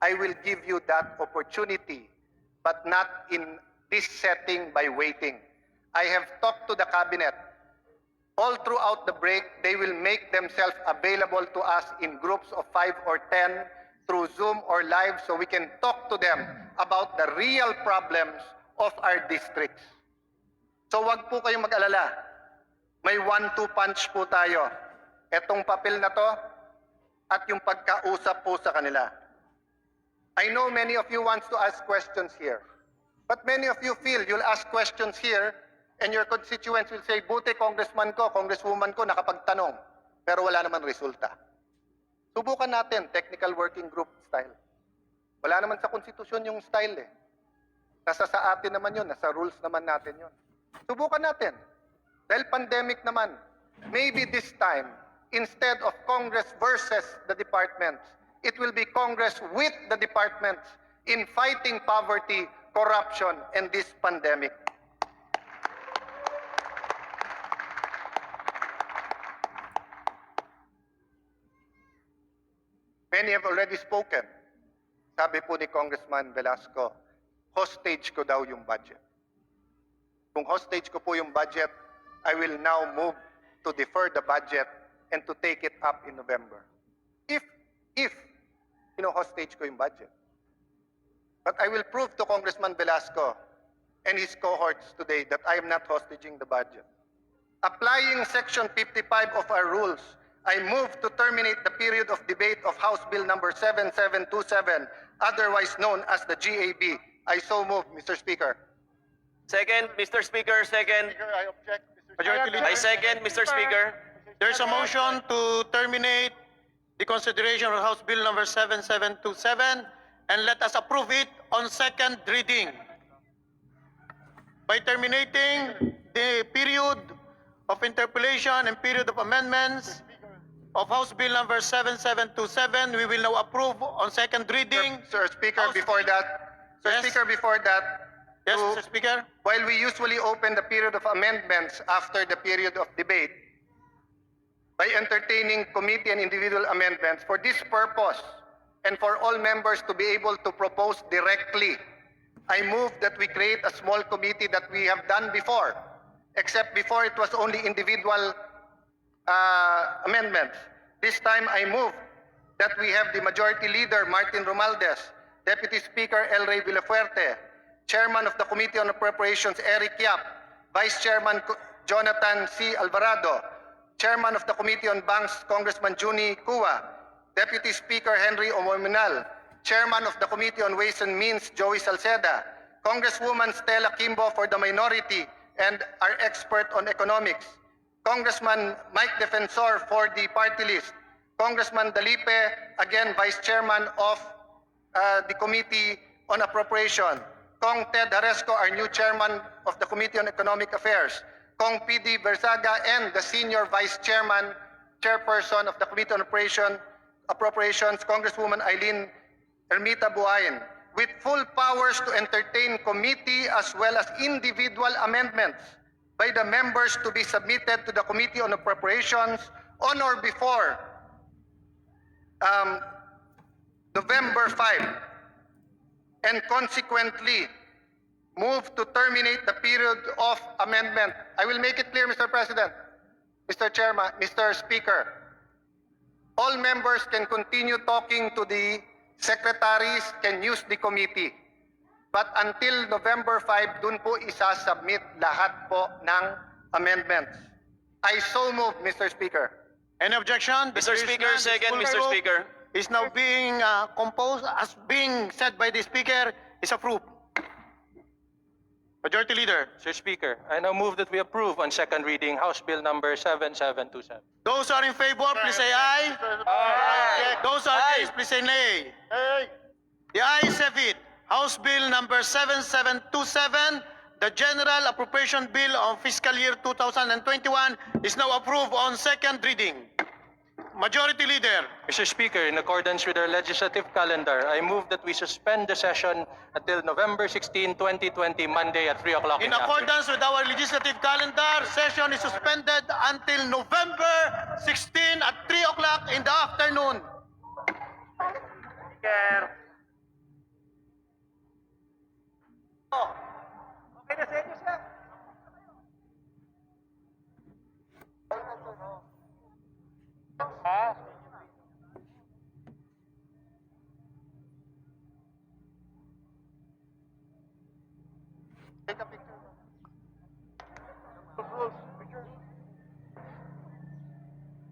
I will give you that opportunity, but not in this setting by waiting. I have talked to the cabinet. All throughout the break, they will make themselves available to us in groups of 5 or 10 through Zoom or live so we can talk to them about the real problems of our districts. So wag po kayong mag-alala. May 1-2 punch po tayo. Etong papel na to at yung pagkausap po sa kanila. I know many of you wants to ask questions here. But many of you feel you'll ask questions here and your constituents will say, buti congressman ko, congresswoman ko nakapagtanong, pero wala naman resulta. Subukan natin, technical working group style. Wala naman sa konstitusyon yung style eh. Nasa sa atin naman yun, nasa rules naman natin yun. Subukan natin. Dahil pandemic naman, maybe this time, instead of Congress versus the departments, it will be Congress with the departments in fighting poverty, corruption, and this pandemic. Many have already spoken. Sabi po ni Congressman Velasco, hostage ko daw yung budget. Kung hostage ko po yung budget, I will now move to defer the budget and to take it up in November. If, hostage ko yung budget. But I will prove to Congressman Velasco and his cohorts today that I am not hostaging the budget. Applying Section 55 of our rules, I move to terminate the period of debate of House Bill number 7727, otherwise known as the GAB. I so move, Mr. Speaker. Second, Mr. Speaker, second. Speaker, I object, Mr. Majority Leader. I second, Mr. Speaker. There's a motion to terminate the consideration of House Bill number 7727 and let us approve it on second reading. By terminating the period of interpellation and period of amendments of House Bill number 7727, we will now approve on second reading. Sir Speaker, before that, Yes. Yes, to- Mr. Speaker. while we usually open the period of amendments after the period of debate, by entertaining committee and individual amendments, for this purpose, and for all members to be able to propose directly, I move that we create a small committee that we have done before, except before it was only individual amendments. This time I move that we have the Majority Leader, Martin Romualdez, Deputy Speaker, El Rey Villafuerte, Chairman of the Committee on Appropriations, Eric Yap, Vice Chairman Jonathan C. Alvarado, Chairman of the Committee on Banks, Congressman Juni Cua, Deputy Speaker Henry Omominal, Chairman of the Committee on Ways and Means, Joey Salceda, Congresswoman Stella Kimbo for the minority and our expert on economics, Congressman Mike Defensor for the party list, Congressman Dalipe, again Vice Chairman of the Committee on Appropriation, Kong Ted Haresco, our new Chairman of the Committee on Economic Affairs, Kong P.D. Berzaga, and the Senior Vice Chairman, Chairperson of the Committee on Appropriations, Congresswoman Eileen Ermita Buhayin, with full powers to entertain committee as well as individual amendments by the members to be submitted to the Committee on Appropriations on or before November 5, and consequently move to terminate the period of amendment. I will make it clear, Mr. President, Mr. Chairman, Mr. Speaker. All members can continue talking to the secretaries, can use the committee. But until November 5, dun po isasubmit lahat po ng amendments. I so move, Mr. Speaker. Any objection? Mr. Speaker, second, Mr. Speaker. Is now being composed as being said by the Speaker is approved. Majority Leader. Mr. Speaker, I now move that we approve on second reading House Bill number 7727. Those are in favor, please say aye. Aye. Those are Aye. against, please say nay. The ayes have it. House Bill number 7727, the General Appropriation Bill of Fiscal Year 2021 is now approved on second reading. Majority Leader. Mr. Speaker, in accordance with our legislative calendar, I move that we suspend the session until November 16, 2020, Monday at 3 o'clock In in the afternoon. accordance with our legislative calendar, session is suspended until November 16 at 3 o'clock in the afternoon. Take a picture.